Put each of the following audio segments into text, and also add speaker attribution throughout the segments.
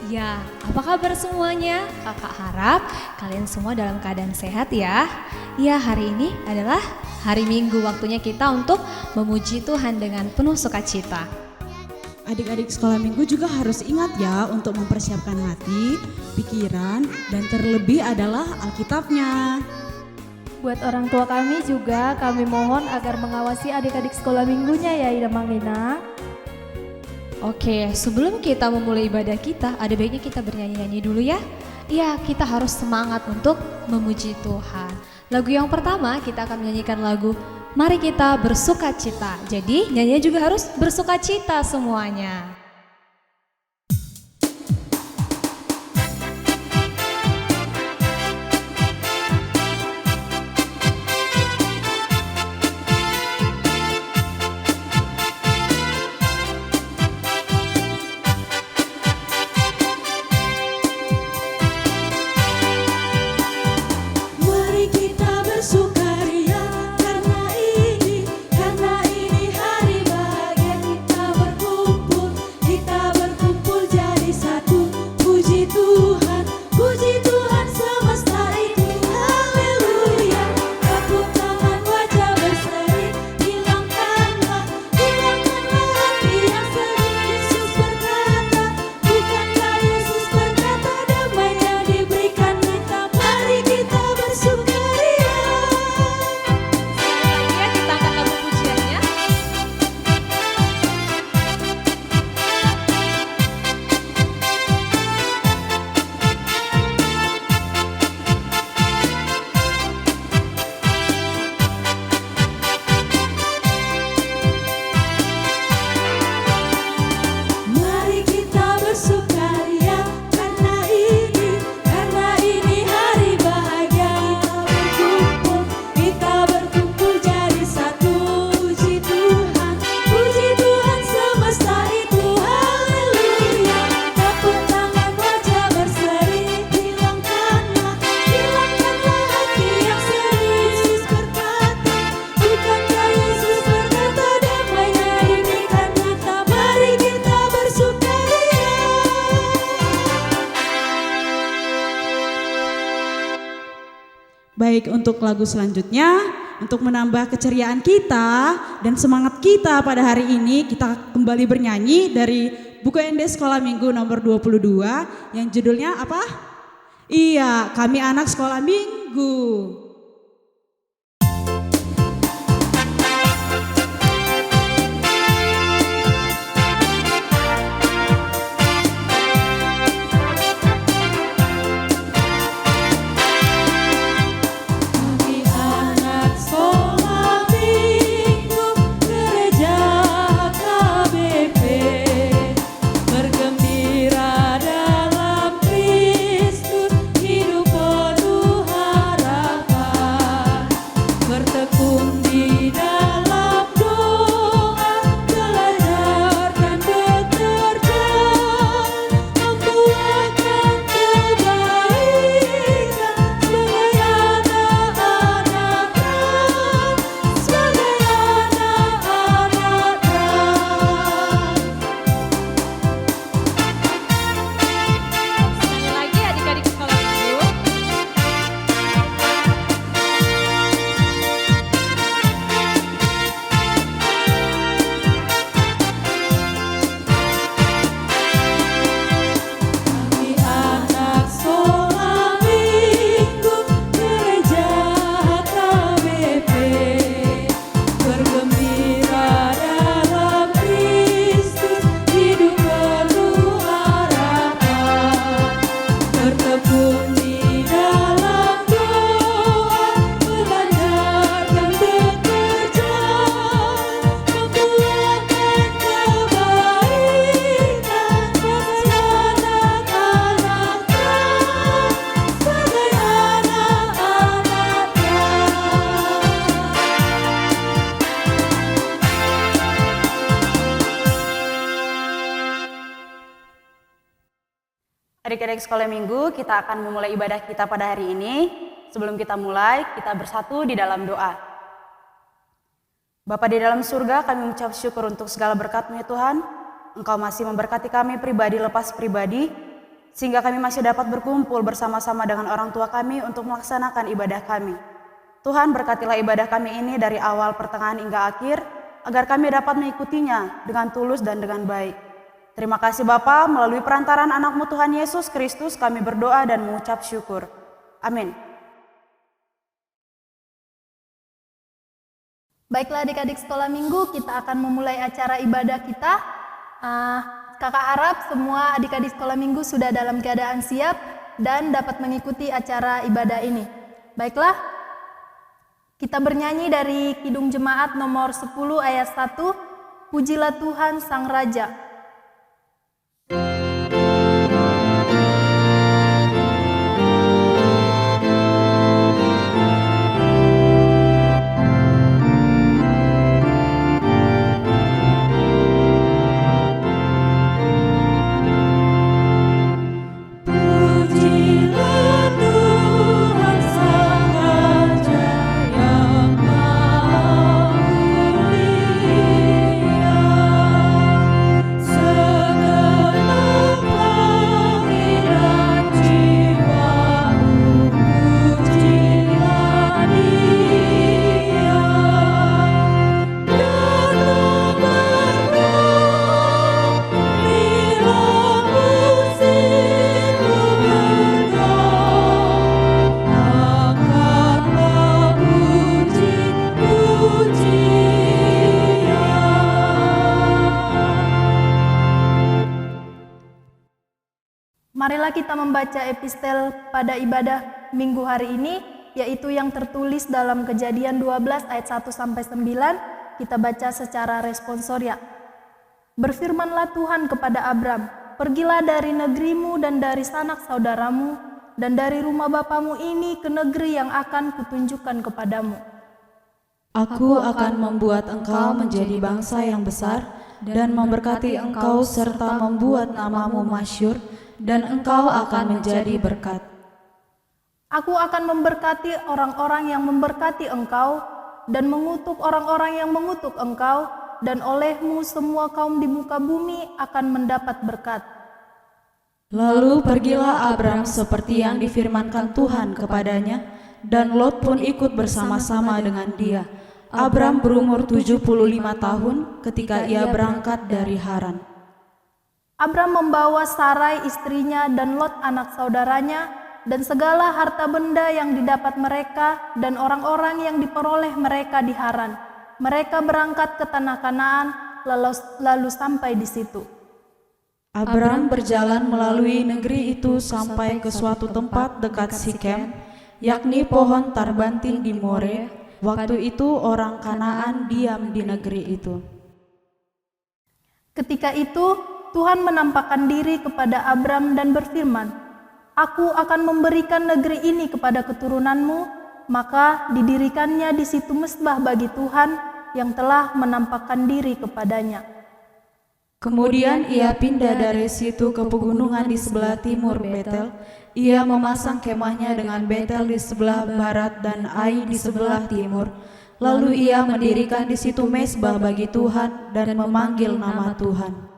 Speaker 1: Ya, apa kabar semuanya? Kakak harap kalian semua dalam keadaan sehat ya. Ya, hari ini adalah hari Minggu, waktunya kita untuk memuji Tuhan dengan penuh sukacita.
Speaker 2: Adik-adik sekolah minggu juga harus ingat ya untuk mempersiapkan hati, pikiran, dan terlebih adalah Alkitabnya.
Speaker 3: Buat orang tua kami juga, kami mohon agar mengawasi adik-adik sekolah minggunya ya Ida Mangina.
Speaker 1: Oke, sebelum kita memulai ibadah kita, ada baiknya kita bernyanyi-nyanyi dulu ya. Ya, kita harus semangat untuk memuji Tuhan. Lagu yang pertama kita akan menyanyikan lagu Mari Kita Bersukacita. Jadi nyanyinya juga harus bersukacita semuanya.
Speaker 2: Baik, untuk lagu selanjutnya, untuk menambah keceriaan kita dan semangat kita pada hari ini, kita kembali bernyanyi dari buku ND Sekolah Minggu nomor 22 yang judulnya apa? Iya, Kami Anak Sekolah Minggu.
Speaker 4: Bergembira dalam Kristus, hidup penuh harapan. Adik-adik sekolah minggu, kita akan memulai ibadah kita pada hari ini. Sebelum kita mulai, kita bersatu di dalam doa. Bapa di dalam surga, kami mengucap syukur untuk segala berkat-Mu ya Tuhan. Engkau masih memberkati kami pribadi lepas pribadi, sehingga kami masih dapat berkumpul bersama-sama dengan orang tua kami untuk melaksanakan ibadah kami. Tuhan, berkatilah ibadah kami ini dari awal, pertengahan hingga akhir, agar kami dapat mengikutinya dengan tulus dan dengan baik. Terima kasih Bapa, melalui perantaran anak-Mu Tuhan Yesus Kristus kami berdoa dan mengucap syukur. Amin.
Speaker 3: Baiklah adik-adik sekolah minggu, kita akan memulai acara ibadah kita. Kakak harap semua adik-adik sekolah minggu sudah dalam keadaan siap dan dapat mengikuti acara ibadah ini. Baiklah, kita bernyanyi dari Kidung Jemaat nomor 10 ayat 1, Pujilah Tuhan Sang Raja. Marilah kita membaca epistel pada ibadah minggu hari ini, yaitu yang tertulis dalam Kejadian 12 ayat 1-9, kita baca secara responsoria. Berfirmanlah Tuhan kepada Abram, pergilah dari negerimu dan dari sanak saudaramu, dan dari rumah bapamu ini ke negeri yang akan kutunjukkan kepadamu.
Speaker 5: Aku akan membuat engkau menjadi bangsa yang besar, dan memberkati engkau serta membuat namamu masyhur, dan engkau akan menjadi berkat.
Speaker 3: Aku akan memberkati orang-orang yang memberkati engkau, dan mengutuk orang-orang yang mengutuk engkau, dan olehmu semua kaum di muka bumi akan mendapat berkat.
Speaker 5: Lalu pergilah Abram seperti yang difirmankan Tuhan kepadanya, dan Lot pun ikut bersama-sama dengan dia. Abram berumur 75 tahun ketika ia berangkat dari Haran.
Speaker 3: Abram membawa Sarai istrinya dan Lot anak saudaranya dan segala harta benda yang didapat mereka dan orang-orang yang diperoleh mereka di Haran. Mereka berangkat ke tanah Kanaan lalu sampai di situ.
Speaker 5: Abram berjalan melalui negeri itu sampai ke suatu tempat dekat Sikem, yakni pohon tarbantin di More. Waktu itu orang Kanaan diam di negeri itu.
Speaker 3: Ketika itu Tuhan menampakkan diri kepada Abram dan berfirman, Aku akan memberikan negeri ini kepada keturunanmu, maka didirikannya di situ mezbah bagi Tuhan yang telah menampakkan diri kepadanya.
Speaker 5: Kemudian ia pindah dari situ ke pegunungan di sebelah timur Betel. Ia memasang kemahnya dengan Betel di sebelah barat dan Ai di sebelah timur. Lalu ia mendirikan di situ mezbah bagi Tuhan dan memanggil nama Tuhan.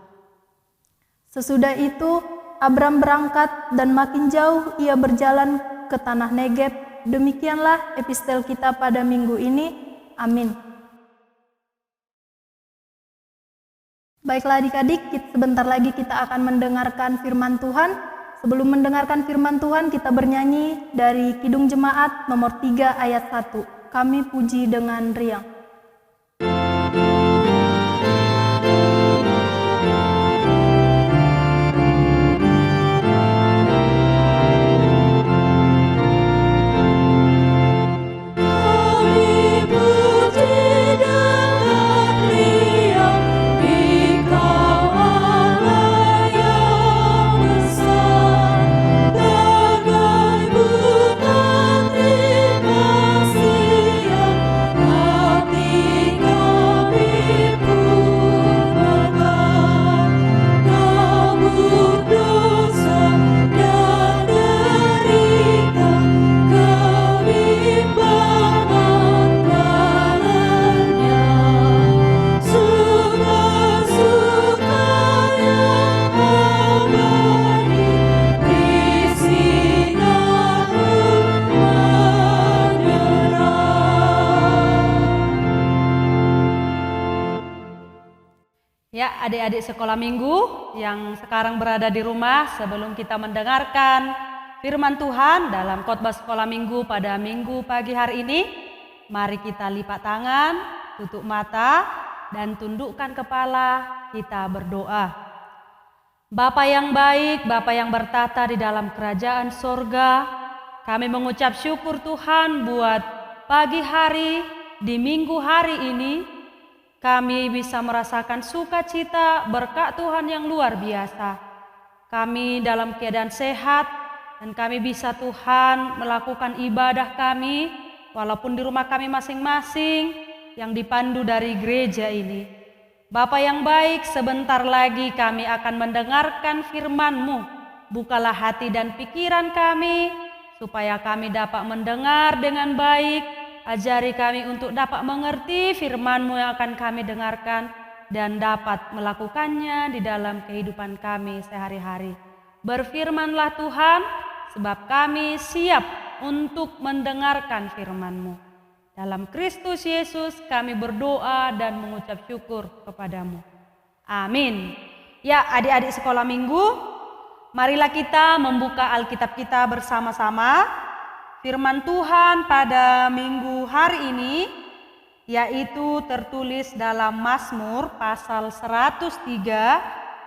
Speaker 3: Sesudah itu, Abram berangkat dan makin jauh ia berjalan ke tanah Negeb. Demikianlah epistel kita pada minggu ini. Amin. Baiklah adik-adik, sebentar lagi kita akan mendengarkan firman Tuhan. Sebelum mendengarkan firman Tuhan, kita bernyanyi dari Kidung Jemaat nomor 3 ayat 1. Kami puji dengan riang.
Speaker 5: Hati
Speaker 6: Ya, adik-adik sekolah minggu yang sekarang berada di rumah, sebelum kita mendengarkan firman Tuhan dalam khotbah sekolah minggu pada minggu pagi hari ini, mari kita lipat tangan, tutup mata, dan tundukkan kepala, kita berdoa. Bapa yang baik, Bapa yang bertata di dalam kerajaan sorga, kami mengucap syukur Tuhan buat pagi hari di minggu hari ini. Kami bisa merasakan sukacita berkat Tuhan yang luar biasa. Kami dalam keadaan sehat dan kami bisa Tuhan melakukan ibadah kami walaupun di rumah kami masing-masing yang dipandu dari gereja ini. Bapa yang baik, sebentar lagi kami akan mendengarkan firman-Mu. Bukalah hati dan pikiran kami supaya kami dapat mendengar dengan baik. Ajari kami untuk dapat mengerti firman-Mu yang akan kami dengarkan dan dapat melakukannya di dalam kehidupan kami sehari-hari. Berfirmanlah Tuhan, sebab kami siap untuk mendengarkan firman-Mu. Dalam Kristus Yesus kami berdoa dan mengucap syukur kepadamu. Amin. Ya, adik-adik sekolah minggu, marilah kita membuka Alkitab kita bersama-sama. Firman Tuhan pada minggu hari ini yaitu tertulis dalam Mazmur pasal 103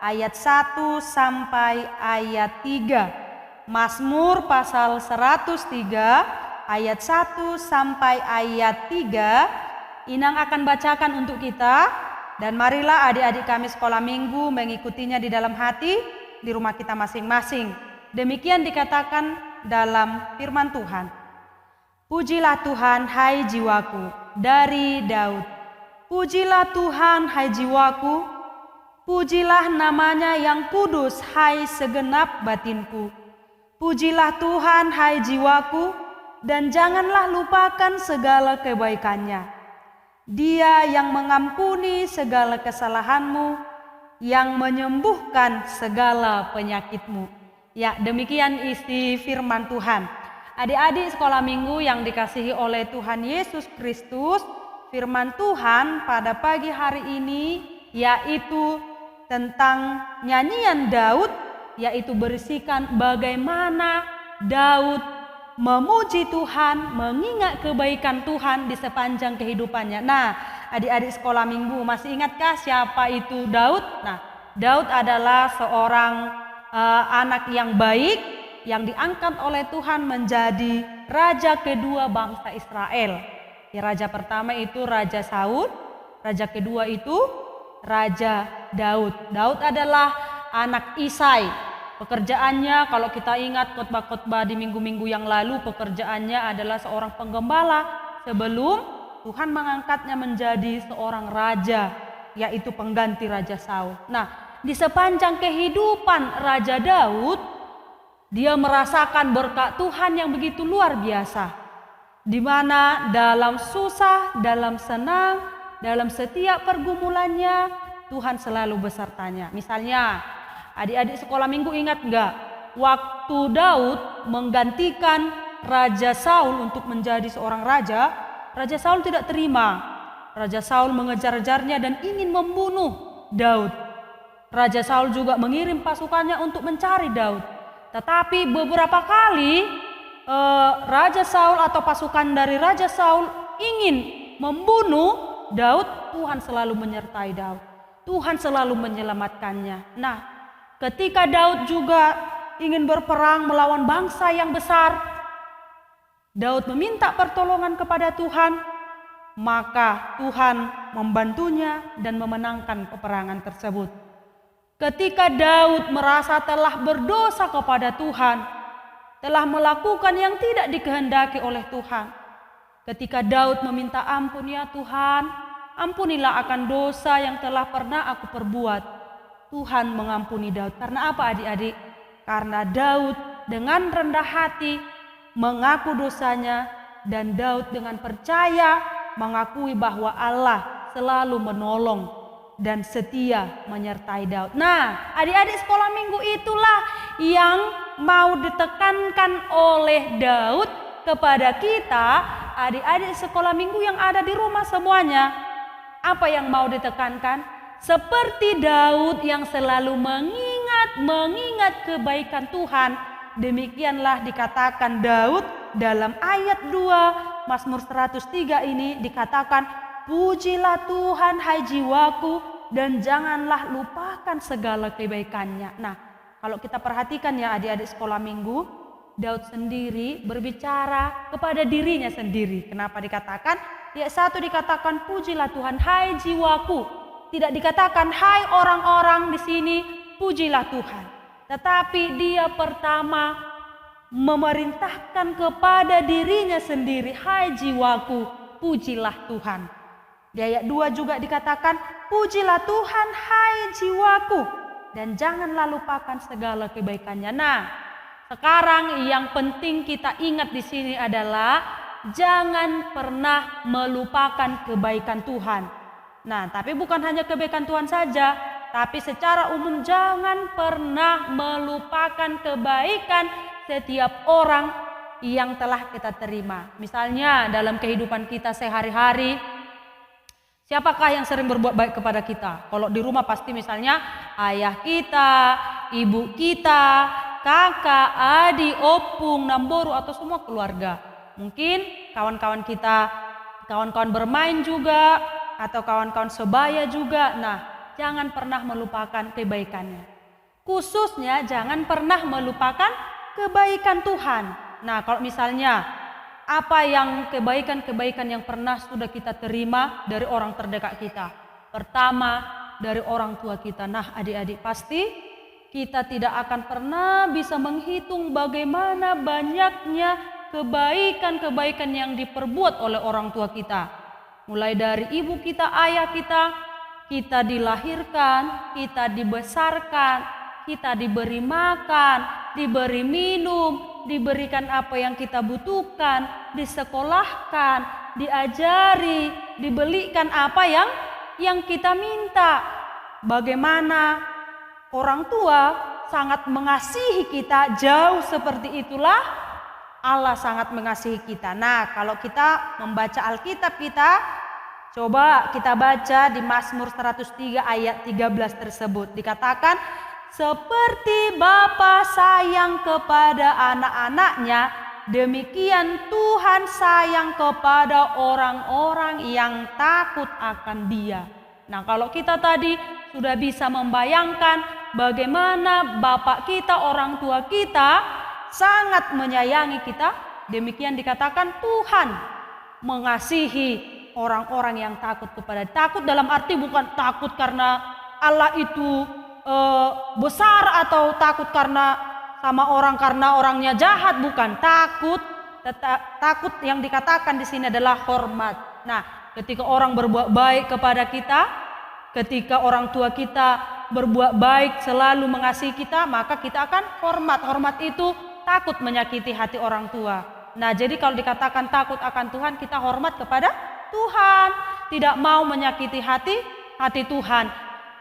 Speaker 6: ayat 1 sampai ayat 3. Mazmur pasal 103 ayat 1 sampai ayat 3. Inang akan bacakan untuk kita, dan marilah adik-adik kami sekolah minggu mengikutinya di dalam hati di rumah kita masing-masing. Demikian dikatakan dalam firman Tuhan. Pujilah Tuhan hai jiwaku, dari Daud. Pujilah Tuhan hai jiwaku, pujilah namanya yang kudus hai segenap batinku. Pujilah Tuhan hai jiwaku, dan janganlah lupakan segala kebaikannya. Dia yang mengampuni segala kesalahanmu, yang menyembuhkan segala penyakitmu. Ya, demikian isi firman Tuhan. Adik-adik sekolah minggu yang dikasihi oleh Tuhan Yesus Kristus, firman Tuhan pada pagi hari ini yaitu tentang nyanyian Daud, yaitu berisikan bagaimana Daud memuji Tuhan, mengingat kebaikan Tuhan di sepanjang kehidupannya. Nah, adik-adik sekolah minggu masih ingatkah siapa itu Daud? Nah, Daud adalah seorang anak yang baik yang diangkat oleh Tuhan menjadi raja kedua bangsa Israel. Ya, raja pertama itu Raja Saul, raja kedua itu Raja Daud. Daud adalah anak Isai. Pekerjaannya, kalau kita ingat khotbah-khotbah di minggu-minggu yang lalu, pekerjaannya adalah seorang penggembala sebelum Tuhan mengangkatnya menjadi seorang raja, yaitu pengganti Raja Saul. Nah, di sepanjang kehidupan Raja Daud, dia merasakan berkat Tuhan yang begitu luar biasa, di mana dalam susah, dalam senang, dalam setiap pergumulannya, Tuhan selalu besertanya. Misalnya, adik-adik sekolah minggu ingat enggak? Waktu Daud menggantikan Raja Saul untuk menjadi seorang raja, Raja Saul tidak terima. Raja Saul mengejar-ejarnya dan ingin membunuh Daud. Raja Saul juga mengirim pasukannya untuk mencari Daud. Tetapi beberapa kali Raja Saul atau pasukan dari Raja Saul ingin membunuh Daud, Tuhan selalu menyertai Daud. Tuhan selalu menyelamatkannya. Nah, ketika Daud juga ingin berperang melawan bangsa yang besar, Daud meminta pertolongan kepada Tuhan, maka Tuhan membantunya dan memenangkan peperangan tersebut. Ketika Daud merasa telah berdosa kepada Tuhan, telah melakukan yang tidak dikehendaki oleh Tuhan, ketika Daud meminta ampun, ya Tuhan, ampunilah akan dosa yang telah pernah aku perbuat. Tuhan mengampuni Daud. Karena apa adik-adik? Karena Daud dengan rendah hati mengaku dosanya, dan Daud dengan percaya mengakui bahwa Allah selalu menolong dan setia menyertai Daud. Nah, adik-adik sekolah minggu itulah yang mau ditekankan oleh Daud kepada kita, adik-adik sekolah minggu yang ada di rumah semuanya. Apa yang mau ditekankan? seperti Daud yang selalu mengingat kebaikan Tuhan, demikianlah dikatakan Daud dalam ayat 2 Mazmur 103 ini dikatakan, pujilah Tuhan hai jiwaku dan janganlah lupakan segala kebaikannya. Nah, kalau kita perhatikan ya adik-adik sekolah minggu, Daud sendiri berbicara kepada dirinya sendiri. Kenapa dikatakan? Ya, satu dikatakan pujilah Tuhan hai jiwaku. Tidak dikatakan hai orang-orang di sini pujilah Tuhan. Tetapi dia pertama memerintahkan kepada dirinya sendiri, hai jiwaku pujilah Tuhan. Di ayat 2 juga dikatakan, pujilah Tuhan hai jiwaku dan janganlah lupakan segala kebaikannya. Nah, sekarang yang penting kita ingat di sini adalah jangan pernah melupakan kebaikan Tuhan. Nah, tapi bukan hanya kebaikan Tuhan saja, tapi secara umum jangan pernah melupakan kebaikan setiap orang yang telah kita terima. Misalnya dalam kehidupan kita sehari-hari, siapakah yang sering berbuat baik kepada kita? Kalau di rumah pasti misalnya ayah kita, ibu kita, kakak, adik, opung, namboru atau semua keluarga. Mungkin kawan-kawan kita, kawan-kawan bermain juga atau kawan-kawan sebaya juga. Nah, jangan pernah melupakan kebaikannya. Khususnya jangan pernah melupakan kebaikan Tuhan. Nah, kalau misalnya apa yang kebaikan-kebaikan yang pernah sudah kita terima dari orang terdekat kita. Pertama, dari orang tua kita. Nah, adik-adik pasti kita tidak akan pernah bisa menghitung bagaimana banyaknya kebaikan-kebaikan yang diperbuat oleh orang tua kita. Mulai dari ibu kita, ayah kita dilahirkan, kita dibesarkan, kita diberi makan, diberi minum, diberikan apa yang kita butuhkan, disekolahkan, diajari, dibelikan apa yang kita minta. Bagaimana orang tua sangat mengasihi kita, jauh seperti itulah Allah sangat mengasihi kita. Nah, kalau kita membaca Alkitab kita, coba kita baca di Mazmur 103 ayat 13 tersebut. Dikatakan, seperti Bapa sayang kepada anak-anaknya, demikian Tuhan sayang kepada orang-orang yang takut akan Dia. Nah, kalau kita tadi sudah bisa membayangkan bagaimana Bapak kita, orang tua kita sangat menyayangi kita, demikian dikatakan Tuhan mengasihi orang-orang yang takut kepada. Takut dalam arti bukan takut karena Allah itu besar atau takut karena sama orang karena orangnya jahat, bukan. Takut yang dikatakan di sini adalah hormat. Nah, ketika orang berbuat baik kepada kita, ketika orang tua kita berbuat baik selalu mengasihi kita, maka kita akan hormat. Hormat itu takut menyakiti hati orang tua. Nah, jadi kalau dikatakan takut akan Tuhan, kita hormat kepada Tuhan, tidak mau menyakiti hati Tuhan.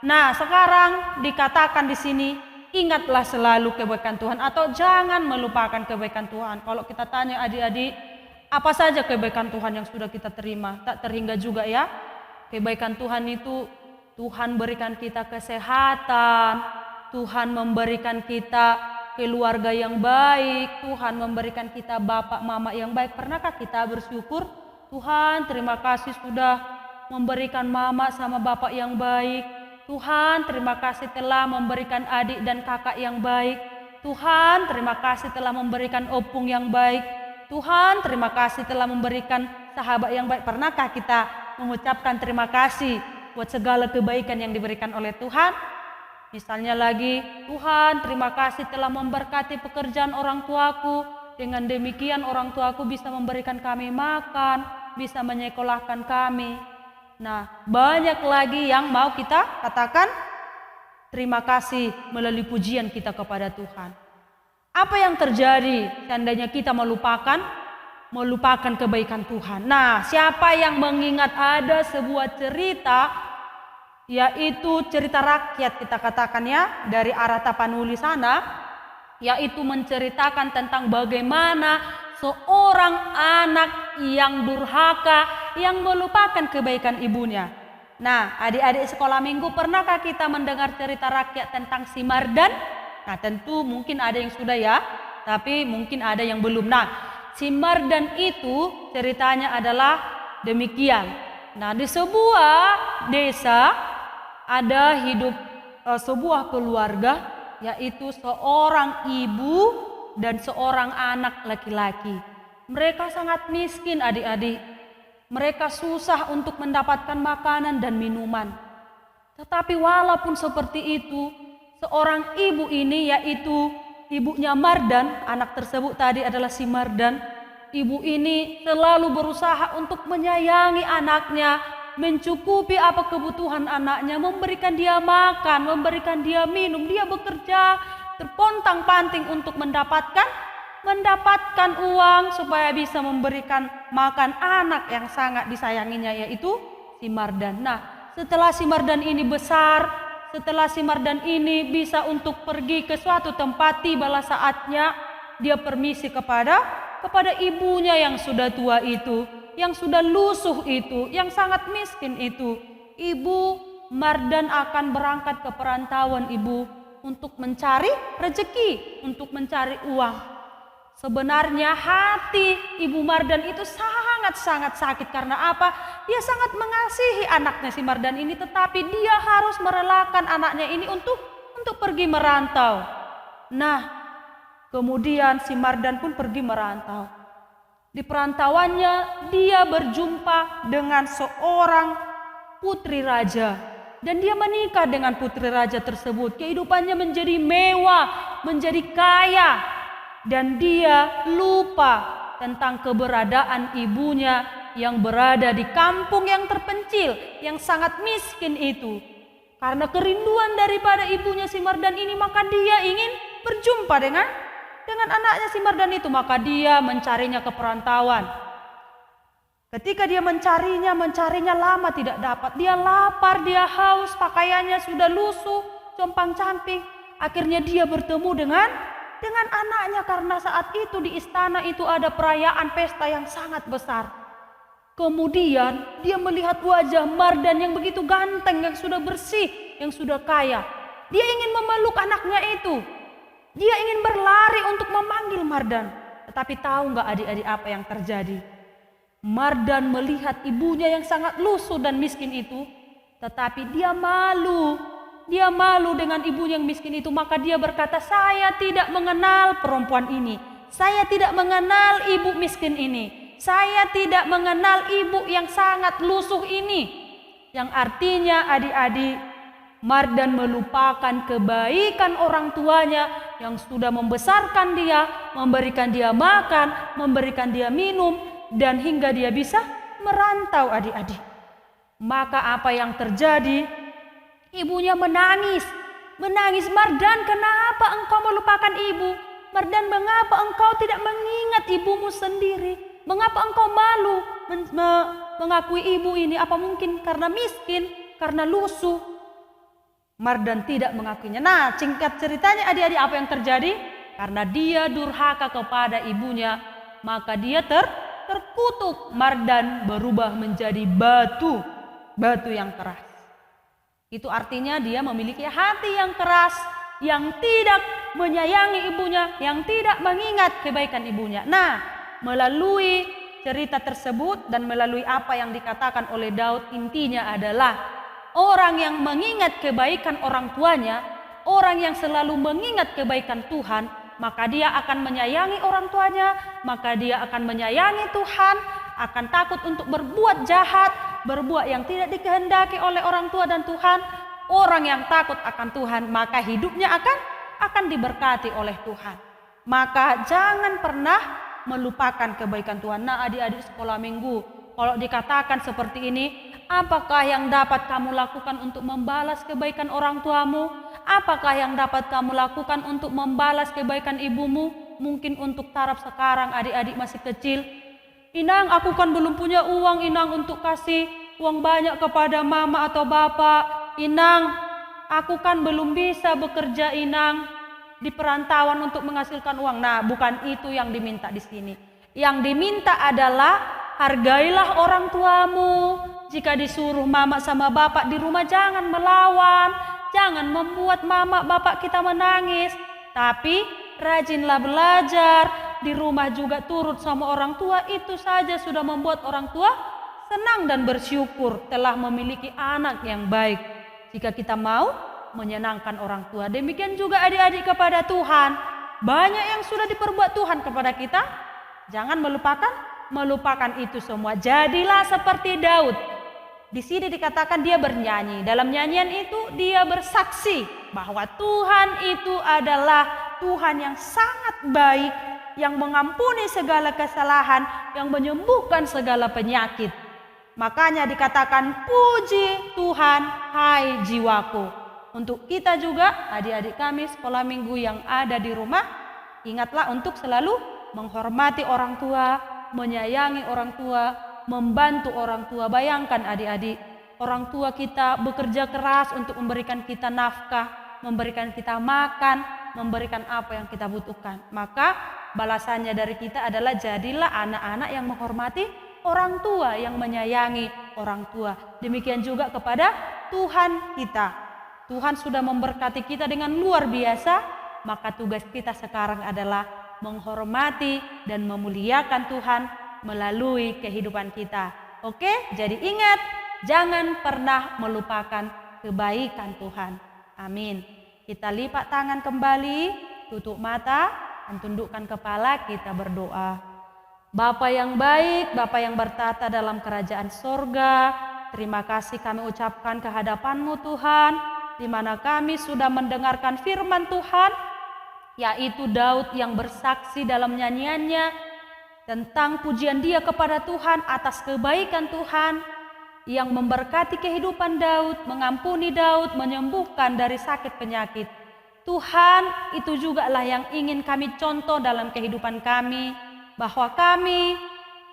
Speaker 6: Nah, sekarang dikatakan di sini, ingatlah selalu kebaikan Tuhan atau jangan melupakan kebaikan Tuhan. Kalau kita tanya adik-adik, apa saja kebaikan Tuhan yang sudah kita terima? Tak terhingga juga ya. Kebaikan Tuhan itu Tuhan berikan kita kesehatan, Tuhan memberikan kita keluarga yang baik, Tuhan memberikan kita bapak mama yang baik. Pernahkah kita bersyukur? Tuhan, terima kasih sudah memberikan mama sama bapak yang baik. Tuhan, terima kasih telah memberikan adik dan kakak yang baik. Tuhan, terima kasih telah memberikan opung yang baik. Tuhan, terima kasih telah memberikan sahabat yang baik. Pernahkah kita mengucapkan terima kasih buat segala kebaikan yang diberikan oleh Tuhan? Misalnya lagi, Tuhan, terima kasih telah memberkati pekerjaan orang tuaku. Dengan demikian orang tuaku bisa memberikan kami makan, bisa menyekolahkan kami. Nah, banyak lagi yang mau kita katakan terima kasih melalui pujian kita kepada Tuhan. Apa yang terjadi seandainya kita melupakan kebaikan Tuhan? Nah, siapa yang mengingat ada sebuah cerita, yaitu cerita rakyat kita katakan ya, dari arah Tapanuli sana, yaitu menceritakan tentang bagaimana seorang anak yang durhaka yang melupakan kebaikan ibunya. Nah, adik-adik sekolah minggu, pernahkah kita mendengar cerita rakyat tentang si Mardan? Nah, tentu mungkin ada yang sudah ya, tapi mungkin ada yang belum. Nah, si Mardan itu ceritanya adalah demikian. Nah, di sebuah desa ada hidup sebuah keluarga, yaitu seorang ibu dan seorang anak laki-laki. Mereka sangat miskin adik-adik. Mereka susah untuk mendapatkan makanan dan minuman. Tetapi walaupun seperti itu, seorang ibu ini, yaitu ibunya Mardan, anak tersebut tadi adalah si Mardan. Ibu ini selalu berusaha untuk menyayangi anaknya, mencukupi apa kebutuhan anaknya, memberikan dia makan, memberikan dia minum. Dia bekerja terpontang-panting untuk mendapatkan uang supaya bisa memberikan makan anak yang sangat disayanginya, yaitu si Mardan. Nah, setelah si Mardan ini besar, setelah si Mardan ini bisa untuk pergi ke suatu tempat, tibalah saatnya dia permisi kepada ibunya yang sudah tua itu, yang sudah lusuh itu, yang sangat miskin itu. Ibu Mardan akan berangkat ke perantauan ibu untuk mencari rezeki, untuk mencari uang. Sebenarnya hati ibu Mardan itu sangat-sangat sakit. Karena apa? Dia sangat mengasihi anaknya si Mardan ini, tetapi dia harus merelakan anaknya ini untuk pergi merantau. Nah, kemudian si Mardan pun pergi merantau. Di perantauannya dia berjumpa dengan seorang putri raja. Dan dia menikah dengan putri raja tersebut. Kehidupannya menjadi mewah, menjadi kaya. Dan dia lupa tentang keberadaan ibunya yang berada di kampung yang terpencil, yang sangat miskin itu. Karena kerinduan daripada ibunya si Mardan ini, maka dia ingin berjumpa dengan anaknya si Mardan itu. Maka dia mencarinya ke perantauan. Ketika dia mencarinya lama tidak dapat. Dia lapar, dia haus, pakaiannya sudah lusuh, compang-camping. Akhirnya dia bertemu dengan anaknya, karena saat itu di istana itu ada perayaan pesta yang sangat besar. Kemudian dia melihat wajah Mardan yang begitu ganteng, yang sudah bersih, yang sudah kaya. Dia ingin memeluk anaknya itu. Dia ingin berlari untuk memanggil Mardan. Tetapi tahu nggak adik-adik apa yang terjadi? Mardan melihat ibunya yang sangat lusuh dan miskin itu, tetapi dia malu. Dia malu dengan ibunya yang miskin itu, maka dia berkata, saya tidak mengenal perempuan ini. Saya tidak mengenal ibu miskin ini. Saya tidak mengenal ibu yang sangat lusuh ini. Yang artinya adik-adik, Mardan melupakan kebaikan orang tuanya yang sudah membesarkan dia, memberikan dia makan, memberikan dia minum, dan hingga dia bisa merantau adik-adik. Maka apa yang terjadi? Ibunya menangis. Mardan, kenapa engkau melupakan ibu? Mardan, mengapa engkau tidak mengingat ibumu sendiri? Mengapa engkau malu mengakui ibu ini? Apa mungkin karena miskin, karena lusuh? Mardan tidak mengakuinya. Nah, singkat ceritanya adik-adik apa yang terjadi? Karena dia durhaka kepada ibunya, maka dia terkutuk. Mardan berubah menjadi batu yang keras. Itu artinya dia memiliki hati yang keras, yang tidak menyayangi ibunya, yang tidak mengingat kebaikan ibunya. Nah, melalui cerita tersebut dan melalui apa yang dikatakan oleh Daud, intinya adalah orang yang mengingat kebaikan orang tuanya, orang yang selalu mengingat kebaikan Tuhan, maka dia akan menyayangi orang tuanya, maka dia akan menyayangi Tuhan, akan takut untuk berbuat jahat, berbuat yang tidak dikehendaki oleh orang tua dan Tuhan. Orang yang takut akan Tuhan, maka hidupnya akan diberkati oleh Tuhan. Maka jangan pernah melupakan kebaikan Tuhan. Nah, adik-adik sekolah minggu, kalau dikatakan seperti ini, apakah yang dapat kamu lakukan untuk membalas kebaikan orang tuamu? Apakah yang dapat kamu lakukan untuk membalas kebaikan ibumu? Mungkin untuk taraf sekarang adik-adik masih kecil. Inang, aku kan belum punya uang, Inang, untuk kasih uang banyak kepada mama atau bapak. Inang, aku kan belum bisa bekerja, Inang, di perantauan untuk menghasilkan uang. Nah, bukan itu yang diminta di sini. Yang diminta adalah hargailah orang tuamu, Jika disuruh mama sama bapak di rumah jangan melawan, jangan membuat mama bapak kita menangis. Tapi rajinlah belajar, di rumah juga turut sama orang tua, itu saja sudah membuat orang tua senang dan bersyukur telah memiliki anak yang baik. Jika kita mau menyenangkan orang tua, demikian juga adik-adik kepada Tuhan. Banyak yang sudah diperbuat Tuhan kepada kita, jangan melupakan itu semua. Jadilah seperti Daud. Di sini dikatakan dia bernyanyi. Dalam nyanyian itu dia bersaksi bahwa Tuhan itu adalah Tuhan yang sangat baik, yang mengampuni segala kesalahan, yang menyembuhkan segala penyakit. Makanya dikatakan puji Tuhan hai jiwaku. Untuk kita juga adik-adik kami sekolah minggu yang ada di rumah, ingatlah untuk selalu menghormati orang tua, menyayangi orang tua, membantu orang tua. Bayangkan adik-adik, orang tua kita bekerja keras untuk memberikan kita nafkah, memberikan kita makan, memberikan apa yang kita butuhkan. Maka balasannya dari kita adalah jadilah anak-anak yang menghormati orang tua, yang menyayangi orang tua. Demikian juga kepada Tuhan kita. Tuhan sudah memberkati kita dengan luar biasa, maka tugas kita sekarang adalah menghormati dan memuliakan Tuhan melalui kehidupan kita. Oke, jadi ingat, jangan pernah melupakan kebaikan Tuhan. Amin. Kita lipat tangan kembali, tutup mata, dan tundukkan kepala, kita berdoa. Bapa yang baik, Bapa yang bertata dalam kerajaan sorga, terima kasih kami ucapkan kehadapan-Mu Tuhan, di mana kami sudah mendengarkan firman Tuhan, yaitu Daud yang bersaksi dalam nyanyiannya tentang pujian dia kepada Tuhan atas kebaikan Tuhan yang memberkati kehidupan Daud, mengampuni Daud, menyembuhkan dari sakit penyakit. Tuhan, itu juga lah yang ingin kami contoh dalam kehidupan kami, bahwa kami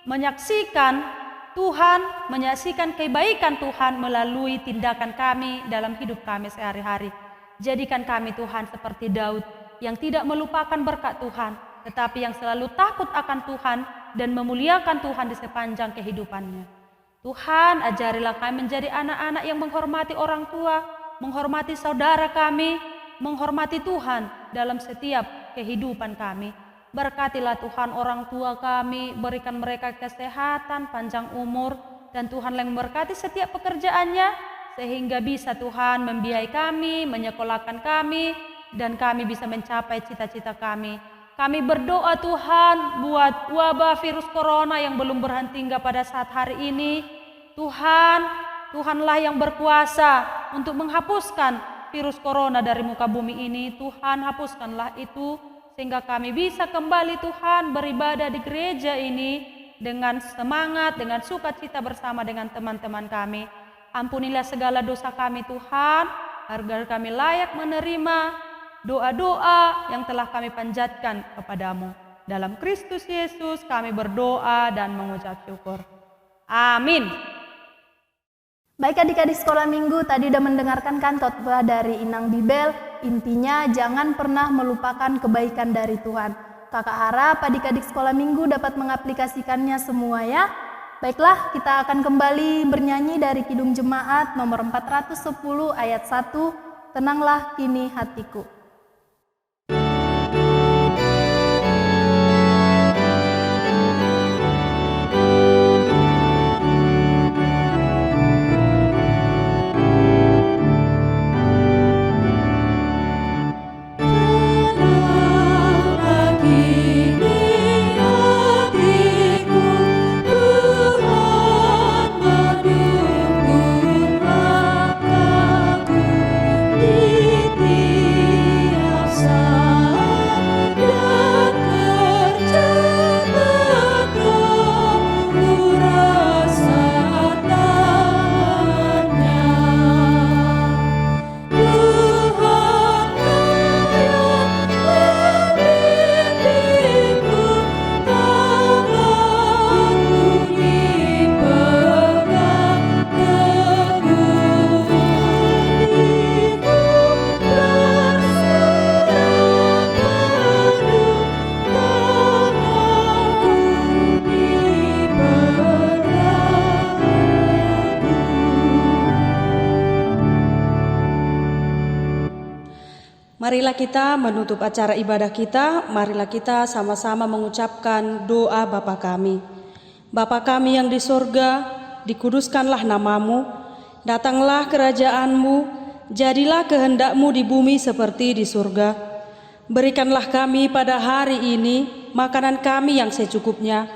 Speaker 6: menyaksikan Tuhan, menyaksikan kebaikan Tuhan melalui tindakan kami dalam hidup kami sehari-hari. Jadikan kami Tuhan seperti Daud yang tidak melupakan berkat Tuhan, tetapi yang selalu takut akan Tuhan dan memuliakan Tuhan di sepanjang kehidupannya. Tuhan, ajarilah kami menjadi anak-anak yang menghormati orang tua, menghormati saudara kami, menghormati Tuhan dalam setiap kehidupan kami. Berkatilah Tuhan orang tua kami, berikan mereka kesehatan, panjang umur, dan Tuhan yang memberkati setiap pekerjaannya, sehingga bisa Tuhan membiayai kami, menyekolahkan kami, dan kami bisa mencapai cita-cita kami. Kami berdoa Tuhan buat wabah virus corona yang belum berhenti hingga pada saat hari ini. Tuhan, Tuhanlah yang berkuasa untuk menghapuskan virus corona dari muka bumi ini. Tuhan, hapuskanlah itu sehingga kami bisa kembali Tuhan beribadah di gereja ini dengan semangat, dengan sukacita bersama dengan teman-teman kami. Ampunilah segala dosa kami Tuhan, agar kami layak menerima doa-doa yang telah kami panjatkan kepadamu. Dalam Kristus Yesus kami berdoa dan mengucap syukur. Amin.
Speaker 3: Baik adik-adik sekolah minggu, tadi udah mendengarkan kan khotbah dari Inang Bibel. Intinya jangan pernah melupakan kebaikan dari Tuhan. Kakak harap adik-adik sekolah minggu dapat mengaplikasikannya semua ya. Baiklah, kita akan kembali bernyanyi dari Kidung Jemaat nomor 410 ayat 1. Tenanglah kini hatiku.
Speaker 5: Di
Speaker 6: Marilah kita menutup acara ibadah kita, marilah kita sama-sama mengucapkan doa Bapa kami. Bapa kami yang di sorga, dikuduskanlah namamu, datanglah kerajaanmu, jadilah kehendak-Mu di bumi seperti di surga. Berikanlah kami pada hari ini makanan kami yang secukupnya,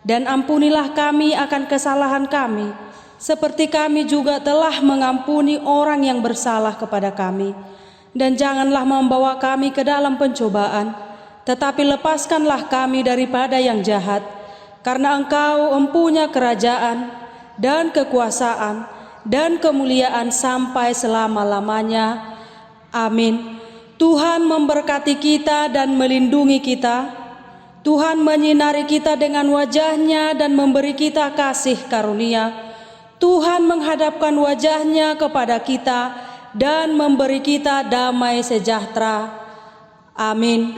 Speaker 6: dan ampunilah kami akan kesalahan kami, seperti kami juga telah mengampuni orang yang bersalah kepada kami. Dan janganlah membawa kami ke dalam pencobaan, tetapi lepaskanlah kami daripada yang jahat, karena Engkau empunya kerajaan dan kekuasaan dan kemuliaan sampai selama-lamanya. Amin. Tuhan memberkati kita dan melindungi kita. Tuhan menyinari kita dengan wajah-Nya dan memberi kita kasih karunia. Tuhan menghadapkan wajah-Nya kepada kita dan memberi kita damai sejahtera. Amin.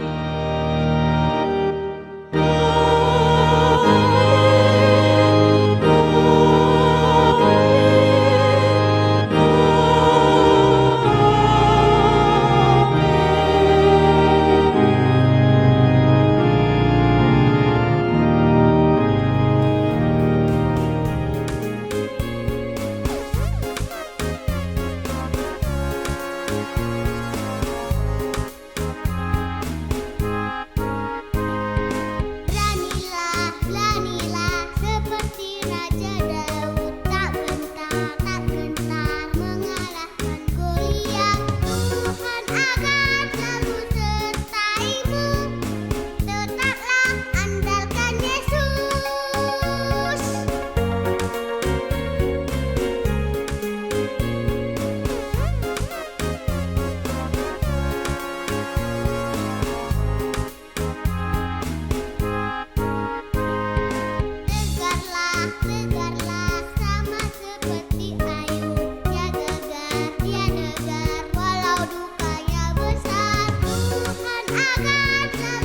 Speaker 7: Walau dukanya besar, Tuhan akan selalu